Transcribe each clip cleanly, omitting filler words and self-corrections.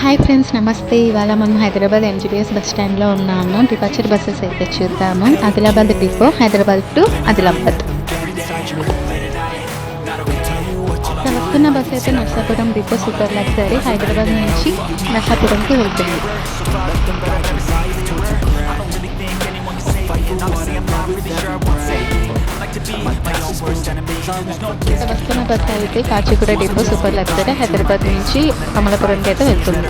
Hi friends, నమస్తే. ఇవాళ మనం హైదరాబాద్ ఎంజీబీఎస్ బస్ స్టాండ్లో ఉన్నాము. డిపార్చర్ బస్సెస్ అయితే చూద్దాము. Adilabad depot, Hyderabad to Adilabad. వస్తున్న బస్సు అయితే Narsapuram depot super luxury Hyderabad నుంచి నర్సాపురంకి వెళ్తుంది. వస్తున్న బస్సు అయితే Kachiguda depot super luxury Hyderabad నుంచి అమలాపురంకి అయితే వెళ్తుంది.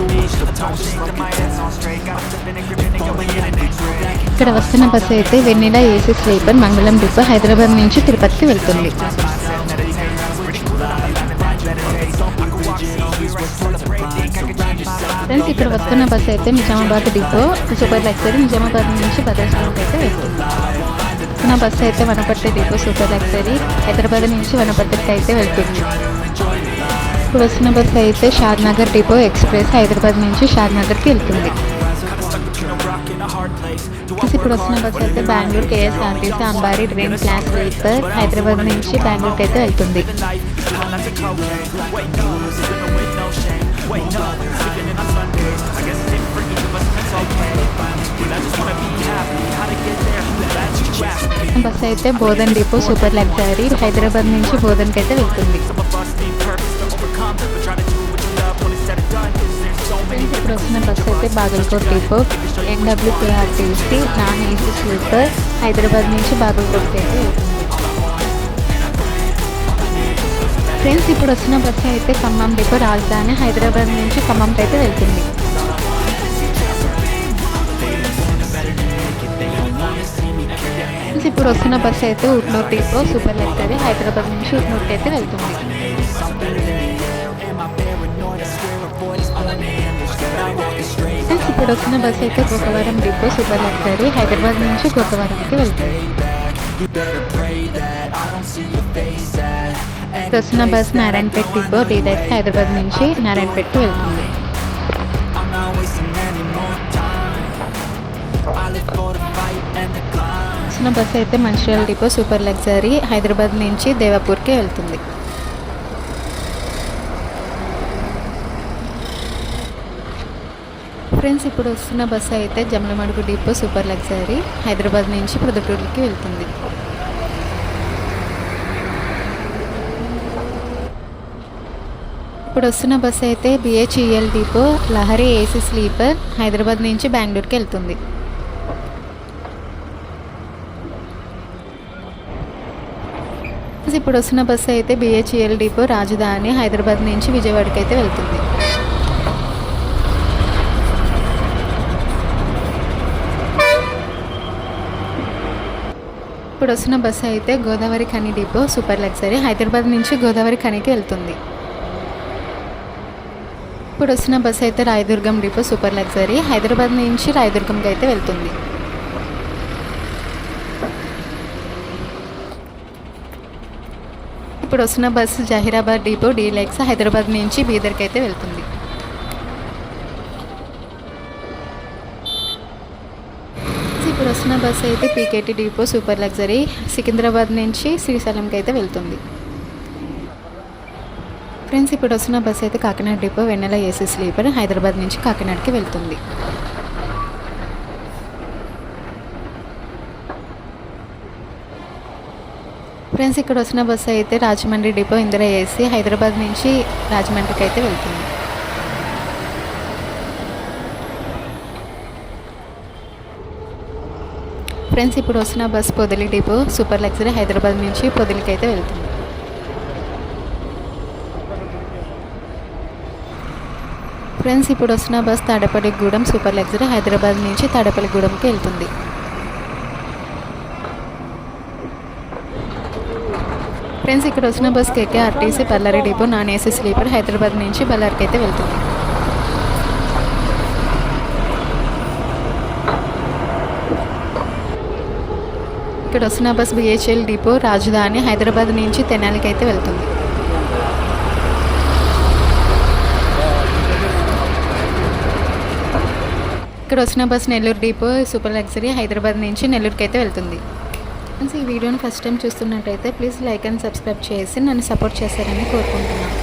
ఇక్కడ వస్తున్న బస్సు అయితే Vennela AC sleeper Mangalam depot Hyderabad నుంచి తిరుపతికి వెళ్తుంది. ఫ్రెండ్స్, ఇక్కడ వస్తున్న బస్సు అయితే Nizamabad depot super luxury Nizamabad నుంచి భద్రాచలంకి అయితే వెళ్తుంది. వస్తున్న బస్సు అయితే Wanaparthy depot super luxury Hyderabad నుంచి వనపర్తికి అయితే వెళ్తుంది. ఇప్పుడు వస్తున్న బస్సు అయితే షాద్నగర్ డిపో ఎక్స్ప్రెస్ హైదరాబాద్ నుంచి షాద్నగర్కి వెళ్తుంది. ఇప్పుడు వస్తున్న బస్సు అయితే Bengaluru KSRTC Ambari dream class sleeper Hyderabad నుంచి బెంగళూరుకి అయితే వెళ్తుంది. బస్సు అయితే Bodhan depot super luxury Hyderabad నుంచి బోధన్కి అయితే వెళ్తుంది. ఇప్పుడు వస్తున్న బస్సు అయితే Bagalkot depot NWKRTC non AC sleeper Hyderabad నుంచి బాగల్కోట్కి అయితే వెళ్తుంది. ఫ్రెండ్స్, ఇప్పుడు వస్తున్న బస్సు అయితే ఖమ్మం డిపో రాజధాని హైదరాబాద్ నుంచి ఖమ్మంకి అయితే వెళ్తుంది. ఇప్పుడు వస్తున్న బస్సు అయితే Utnoor depot super luxury Hyderabad నుంచి ఉట్నూరుకి అయితే వెళ్తుంది. ఇప్పుడు వస్తున్న బస్సు అయితే Gokavaram depot super luxury Hyderabad నుంచి గోకవరంకి వెళ్తుంది. వస్తున్న bus Narayanpet depot deluxe Hyderabad నుంచి నారాయణపేటకి వెళ్తుంది. వస్తున్న బస్సు అయితే Mancherial depot super luxury Hyderabad నుంచి దేవాపూర్కి వెళ్తుంది. ఫ్రెండ్స్, ఇప్పుడు వస్తున్న బస్సు అయితే Jammalamadugu depot super luxury Hyderabad నుంచి ప్రొద్దుటూరుకి వెళ్తుంది. ఇప్పుడు వస్తున్న బస్సు అయితే BHEL depot Lahari AC sleeper Hyderabad నుంచి బెంగళూరుకి వెళ్తుంది. ఇప్పుడు వస్తున్న బస్సు అయితే బిహెచ్ఈఎల్ డిపో రాజధాని హైదరాబాద్ నుంచి విజయవాడకి అయితే వెళ్తుంది. ఇప్పుడు వస్తున్న బస్సు అయితే Godavari Khani depot super luxury Hyderabad నుంచి గోదావరి ఖనికి వెళ్తుంది. ఇప్పుడు వస్తున్న బస్సు అయితే Rayadurgam depot super luxury Hyderabad నుంచి రాయదుర్గంకి అయితే వెళ్తుంది. ఇప్పుడు వస్తున్న bus Zaheerabad depot deluxe Hyderabad నుంచి బీదర్కి అయితే వెళ్తుంది. ఇప్పుడు వస్తున్న బస్సు అయితే PKT depot super luxury Secunderabad నుంచి శ్రీశైలంకి అయితే వెళ్తుంది. ఫ్రెండ్స్, ఇప్పుడు వస్తున్న బస్సు అయితే Kakinada depot Vennela AC sleeper Hyderabad నుంచి కాకినాడకి వెళ్తుంది. ఫ్రెండ్స్, ఇక్కడ వస్తున్న బస్సు అయితే రాజమండ్రి డిపో ఇందిరా ఏసీ హైదరాబాద్ నుంచి రాజమండ్రికి అయితే వెళ్తుంది. ఫ్రెండ్స్, ఇప్పుడు వస్తున్న bus Podili depot super luxury Hyderabad నుంచి పొదిలికి అయితే వెళ్తుంది. ఫ్రెండ్స్, ఇప్పుడు వస్తున్న bus Tadepalligudem super luxury Hyderabad నుంచి తాడేపల్లిగూడెంకి వెళ్తుంది. ఫ్రెండ్స్, ఇక్కడ వస్తున్న bus KKRTC Ballari depot non AC sleeper Hyderabad నుంచి బళ్ళారికి అయితే వెళ్తుంది. ఇక్కడ వస్తున్న బస్ బిహెచ్ఎల్ డిపో రాజధాని హైదరాబాద్ నుంచి తెనాలికి అయితే వెళ్తుంది. ఇక్కడ వస్తున్న bus Nellore depot super luxury Hyderabad నుంచి నెల్లూరుకి అయితే వెళ్తుంది. ఈ వీడియోని ఫస్ట్ టైం చూస్తున్నట్టయితే ప్లీజ్ లైక్ అండ్ సబ్స్క్రైబ్ చేసి నన్ను సపోర్ట్ చేస్తారని కోరుకుంటున్నాను.